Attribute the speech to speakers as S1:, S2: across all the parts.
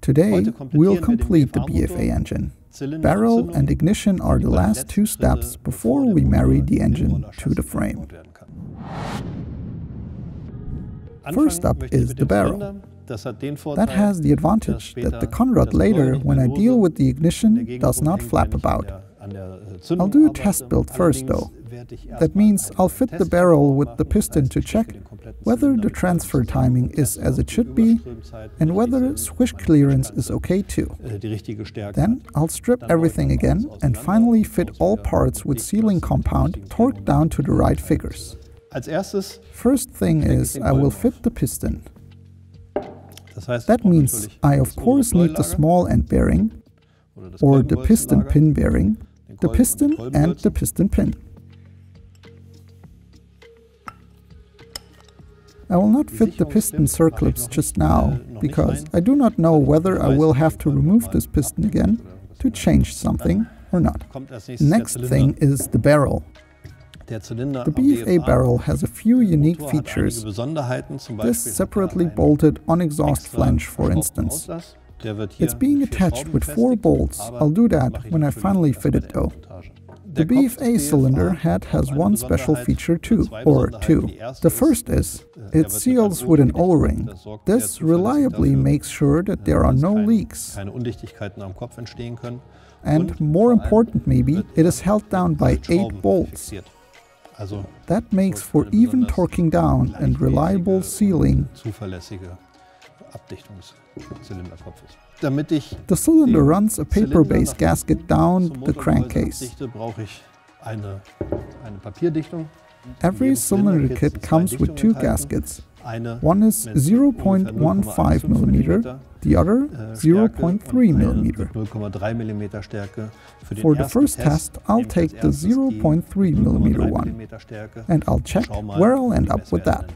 S1: Today, we'll complete the BFA engine. Barrel and ignition are the last two steps before we marry the engine to the frame. First up is the barrel. That has the advantage that the Conrad later, when I deal with the ignition, does not flap about. I'll do a test build first though. That means I'll fit the barrel with the piston to check whether the transfer timing is as it should be and whether swish clearance is okay too. Then I'll strip everything again and finally fit all parts with sealing compound torqued down to the right figures. First thing is I will fit the piston. That means I of course need the small end bearing, or the piston pin bearing, the piston and the piston pin. I will not fit the piston circlips just now, because I do not know whether I will have to remove this piston again to change something or not. Next thing is the barrel. The BFA barrel has a few unique features. This separately bolted on-exhaust flange, for instance. It's being attached with 4 bolts. I'll do that when I finally fit it though. The BFA cylinder head has one special feature too, or two. The first is, it seals with an O-ring. This reliably makes sure that there are no leaks. And more important maybe, it is held down by 8 bolts. That makes for even torquing down and reliable sealing. The cylinder runs a paper-based gasket down the crankcase. Every cylinder kit comes with 2 gaskets. One is 0.15 mm, the other 0.3 mm. For the first test, I'll take the 0.3 mm one, and I'll check where I'll end up with that.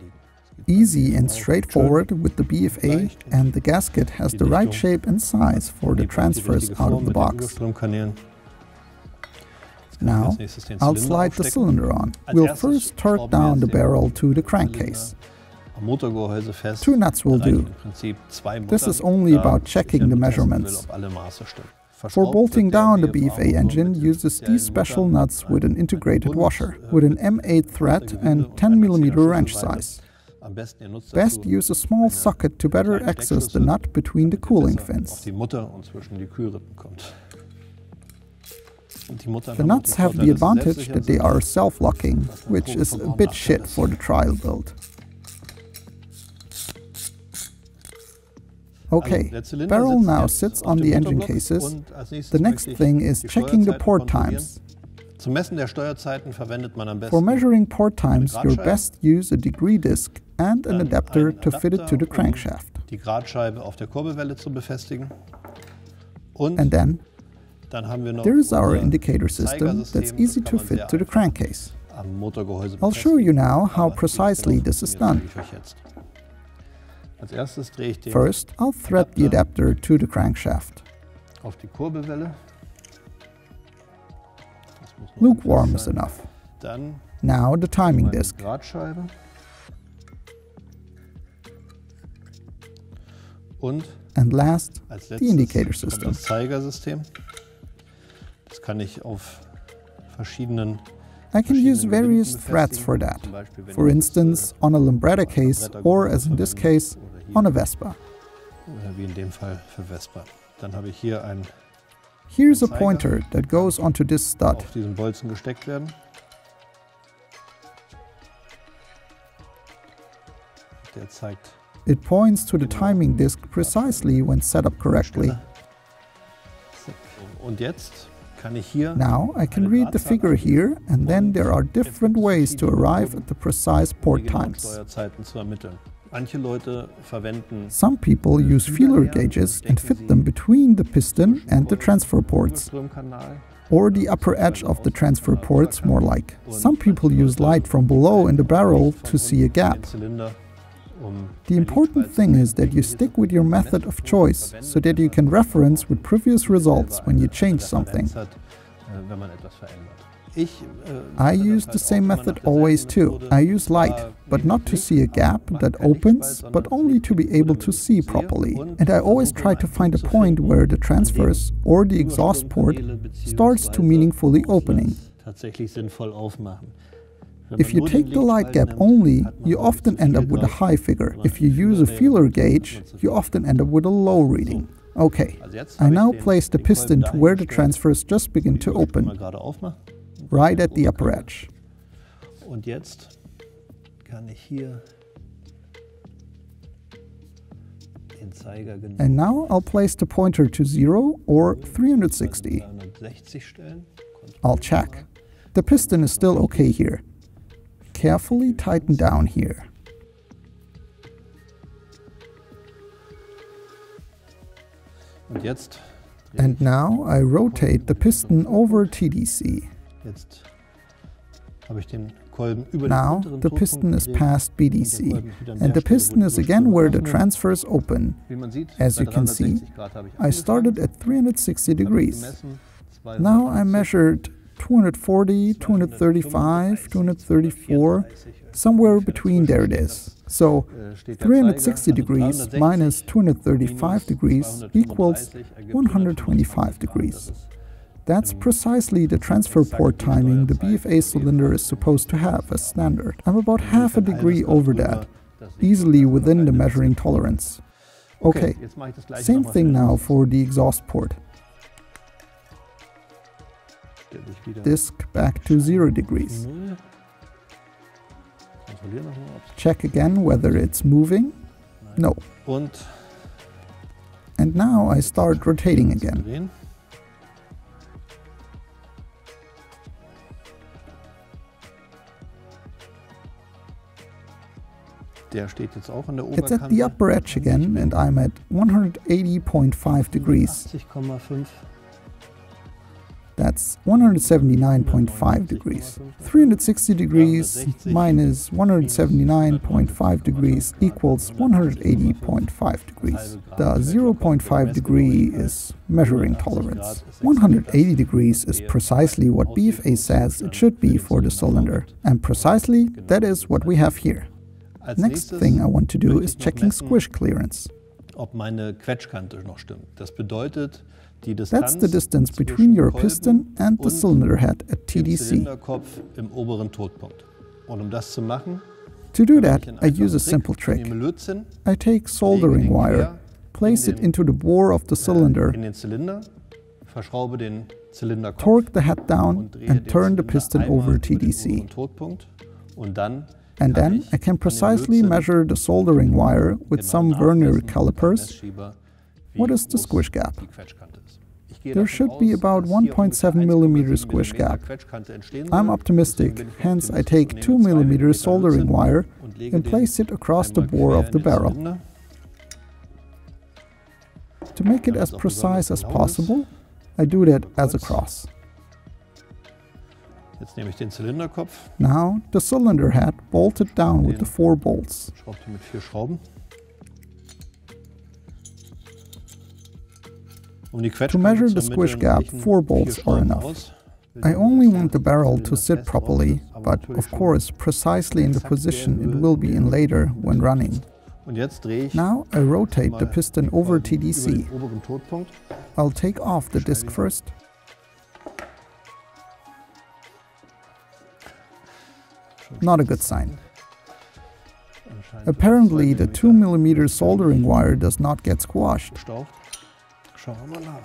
S1: Easy and straightforward with the BFA, and the gasket has the right shape and size for the transfers out of the box. Now, I'll slide the cylinder on. We'll first torque down the barrel to the crankcase. 2 nuts will do. This is only about checking the measurements. For bolting down the BFA engine uses these special nuts with an integrated washer, with an M8 thread and 10 mm wrench size. Best use a small socket to better access the nut between the cooling fins. The nuts have the advantage that they are self-locking, which is a bit shit for the trial build. Okay, barrel now sits on the engine cases. The next thing is checking the port times. For measuring port times, you'll best use a degree disc and an adapter to fit it to the crankshaft. And then, there is our indicator system that's easy to fit to the crankcase. I'll show you now how precisely this is done. First, I'll thread the adapter to the crankshaft. Lukewarm is enough. Now the timing disc. And last, the indicator system. I can use various threads for that. For instance, on a Lambretta case, or as in this case, on a Vespa. Here's a pointer that goes onto this stud. It points to the timing disc precisely when set up correctly. Now I can read the figure here, and then there are different ways to arrive at the precise port times. Some people use feeler gauges and fit them between the piston and the transfer ports, or the upper edge of the transfer ports more like. Some people use light from below in the barrel to see a gap. The important thing is that you stick with your method of choice, so that you can reference with previous results when you change something. I use the same method always too. I use light, but not to see a gap that opens, but only to be able to see properly. And I always try to find a point where the transverse or the exhaust port starts to meaningfully opening. If you take the light gap only, you often end up with a high figure. If you use a feeler gauge, you often end up with a low reading. Okay, I now place the piston to where the transfers just begin to open, right at the upper edge. And now I'll place the pointer to 0 or 360. I'll check. The piston is still okay here. Carefully tighten down here. And now I rotate the piston over TDC. Now the piston is past BDC, and the piston is again where the transfers open. As you can see, I started at 360 degrees. Now I measured 240, 235, 234, somewhere between there it is. So 360 degrees minus 235 degrees equals 125 degrees. That's precisely the transfer port timing the BFA cylinder is supposed to have as standard. I'm about half a degree over that, easily within the measuring tolerance. Okay, same thing now for the exhaust port. Disc back to 0 degrees. Check again whether it's moving. No. And now I start rotating again. It's at the upper edge again, and I'm at 180.5 degrees. That's 179.5 degrees. 360 degrees minus 179.5 degrees equals 180.5 degrees. The 0.5 degree is measuring tolerance. 180 degrees is precisely what BFA says it should be for the cylinder. And precisely that is what we have here. Next thing I want to do is checking squish clearance. That's the distance between your piston and the cylinder head at TDC. To do that, I use a simple trick. I take soldering wire, place it into the bore of the cylinder, torque the head down and turn the piston over TDC. And then I can precisely measure the soldering wire with some vernier calipers. What is the squish gap? There should be about 1.7 mm squish gap. I'm optimistic, hence I take 2 mm soldering wire and place it across the bore of the barrel. To make it as precise as possible, I do that as a cross. Now the cylinder head bolted down with the 4 bolts. To measure the squish gap, 4 bolts are enough. I only want the barrel to sit properly, but of course precisely in the position it will be in later when running. Now I rotate the piston over TDC. I'll take off the disc first. Not a good sign. Apparently the 2 mm soldering wire does not get squashed.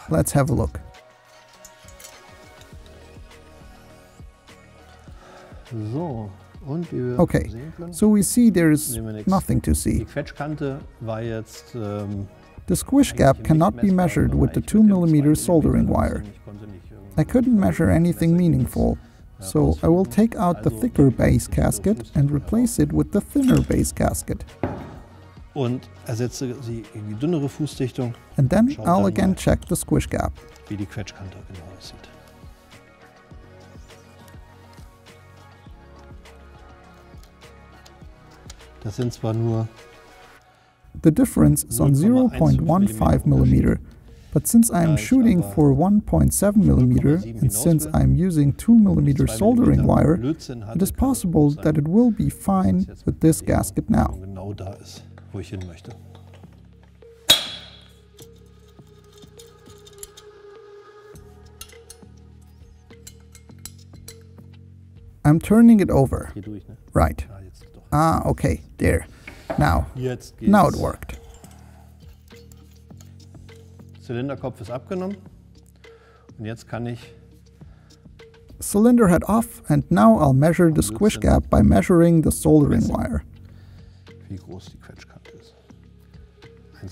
S1: Let's have a look. Okay, so we see there is nothing to see. The squish gap cannot be measured with the 2 mm soldering wire. I couldn't measure anything meaningful, so I will take out the thicker base gasket and replace it with the thinner base gasket. And then I'll again check the squish gap. The difference is on 0.15 mm, But since I am shooting for 1.7 millimeter, and since I am using 2 millimeter soldering wire, it is possible that it will be fine with this gasket now. I'm turning it over. Right. Ah, okay, there. Now it worked.
S2: Zylinderkopf ist abgenommen und jetzt kann ich
S1: cylinder head off, and now I'll measure the squish gap by measuring the soldering wire.
S2: wie groß die Quetschkante ist.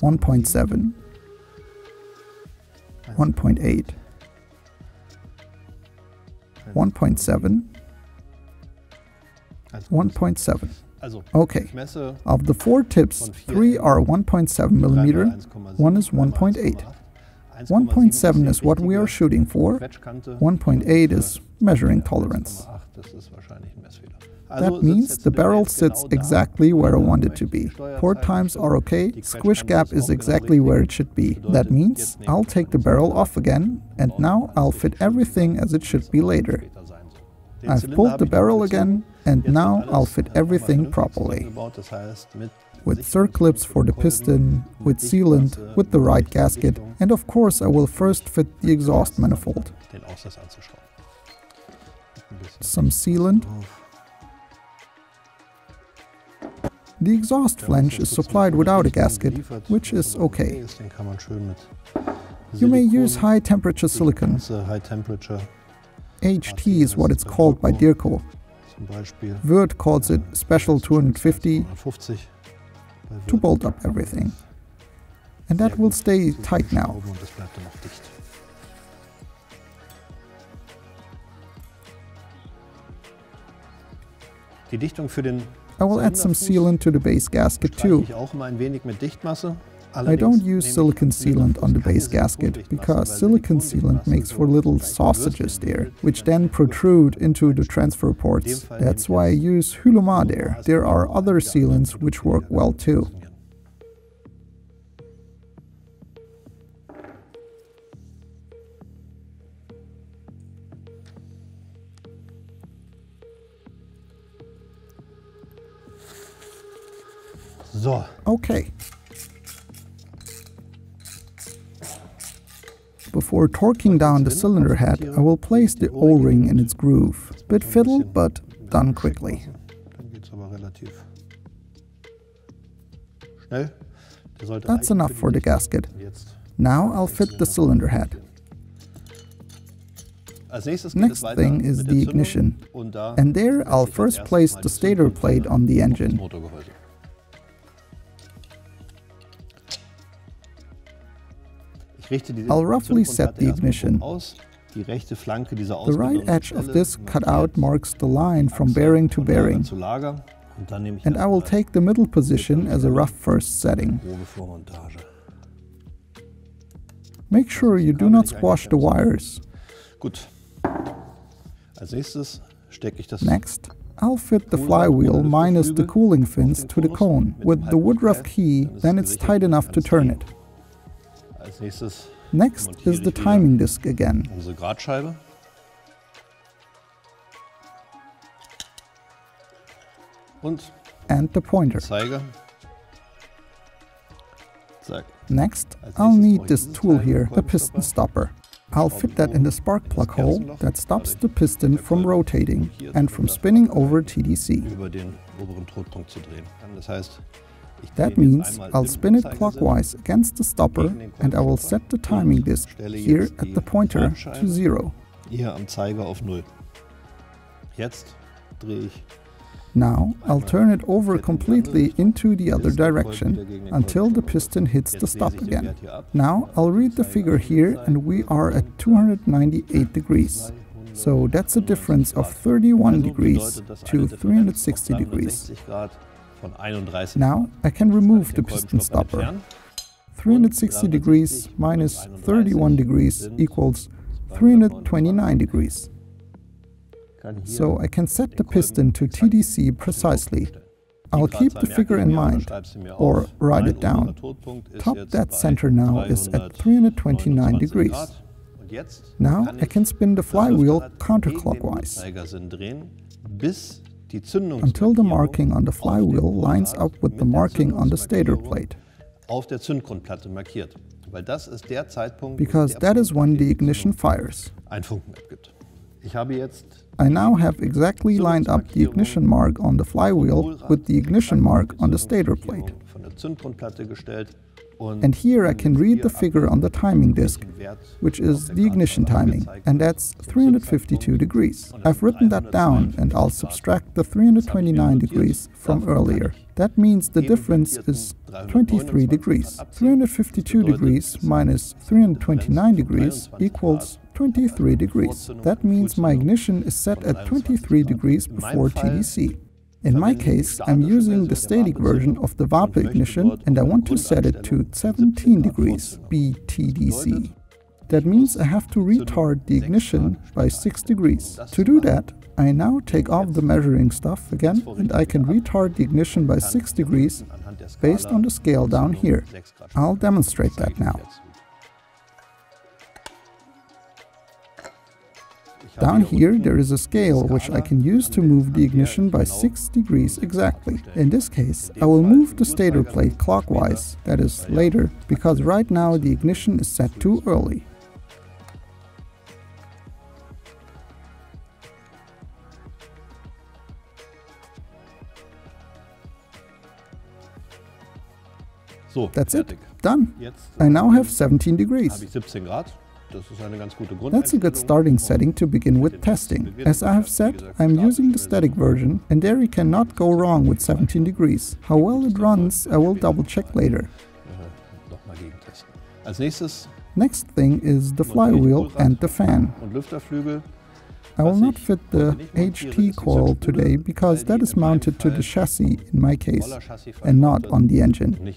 S1: 1.7, 1.8, 1.7, 1.7. Okay, of the 4 tips, 3 are 1.7 millimeter, 1 is 1.8. 1.7 is what we are shooting for, 1.8 is measuring tolerance. That means the barrel sits exactly where I want it to be. Port times are okay, squish gap is exactly where it should be. That means I'll take the barrel off again, and now I'll fit everything as it should be later. I've pulled the barrel again, and now I'll fit everything properly. With circlips for the piston, with sealant, with the right gasket, and of course I will first fit the exhaust manifold. Some sealant. The exhaust flange is supplied without a gasket, which is okay. You may use high temperature silicon. HT is what it's called by Dirco. Wirth calls it Special 250 to bolt up everything. And that will stay tight now. I will add some sealant to the base gasket too. I don't use silicon sealant on the base gasket, because silicon sealant makes for little sausages there, which then protrude into the transfer ports. That's why I use Hylomar there. There are other sealants which work well too. Okay. Before torquing down the cylinder head, I will place the O-ring in its groove. Bit fiddle, but done quickly. That's enough for the gasket. Now I'll fit the cylinder head. Next thing is the ignition, and there I'll first place the stator plate on the engine. I'll roughly set the ignition. The right edge of this cutout marks the line from bearing to bearing, and I will take the middle position as a rough first setting. Make sure you do not squash the wires. Next, I'll fit the flywheel minus the cooling fins to the cone. With the Woodruff key, then it's tight enough to turn it. Next is the timing disc again. And the pointer. Next, I'll need this tool here, the piston stopper. I'll fit that in the spark plug hole that stops the piston from rotating and from spinning over TDC. That means I'll spin it clockwise against the stopper, and I will set the timing disc here at the pointer to 0. Now I'll turn it over completely into the other direction until the piston hits the stop again. Now I'll read the figure here, and we are at 298 degrees. So that's a difference of 31 degrees to 360 degrees. Now I can remove the piston stopper. 360 degrees minus 31 degrees equals 329 degrees. So I can set the piston to TDC precisely. I'll keep the figure in mind, or write it down. Top dead center now is at 329 degrees. Now I can spin the flywheel counterclockwise until the marking on the flywheel lines up with the marking on the stator plate, because that is when the ignition fires. I now have exactly lined up the ignition mark on the flywheel with the ignition mark on the stator plate. And here I can read the figure on the timing disc, which is the ignition timing, and that's 352 degrees. I've written that down, and I'll subtract the 329 degrees from earlier. That means the difference is 23 degrees. 352 degrees minus 329 degrees equals 23 degrees. That means my ignition is set at 23 degrees before TDC. In my case, I'm using the static version of the VAPE ignition, and I want to set it to 17 degrees BTDC. That means I have to retard the ignition by 6 degrees. To do that, I now take off the measuring stuff again, and I can retard the ignition by 6 degrees based on the scale down here. I'll demonstrate that now. Down here there is a scale which I can use to move the ignition by 6 degrees exactly. In this case, I will move the stator plate clockwise, that is later, because right now the ignition is set too early. That's it, done. I now have 17 degrees. That's a good starting setting to begin with testing. As I have said, I'm using the static version, and there you cannot go wrong with 17 degrees. How well it runs, I will double check later. Next thing is the flywheel and the fan. I will not fit the HT coil today because that is mounted to the chassis in my case, and not on the engine.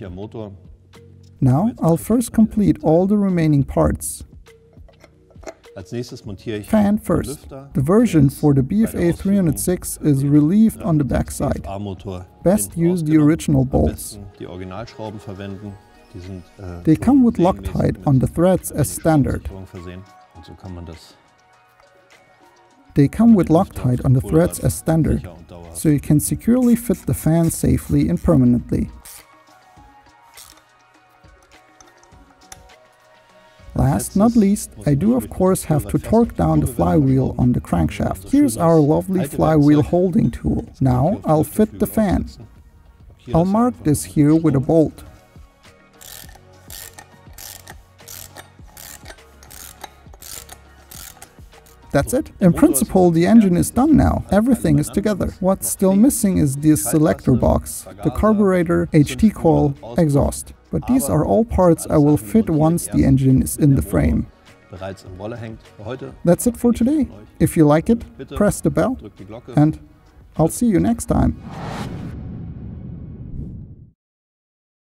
S1: Now I'll first complete all the remaining parts. Fan first. The version for the BFA 306 is relieved on the backside. Best use the original bolts. They come with Loctite on the threads as standard. So you can securely fit the fan safely and permanently. Last not least, I do of course have to torque down the flywheel on the crankshaft. Here's our lovely flywheel holding tool. Now I'll fit the fan. I'll mark this here with a bolt. That's it. In principle, the engine is done now. Everything is together. What's still missing is the selector box, the carburetor, HT coil, exhaust. But these are all parts I will fit once the engine is in the frame. That's it for today. If you like it, press the bell, and I'll see you next time.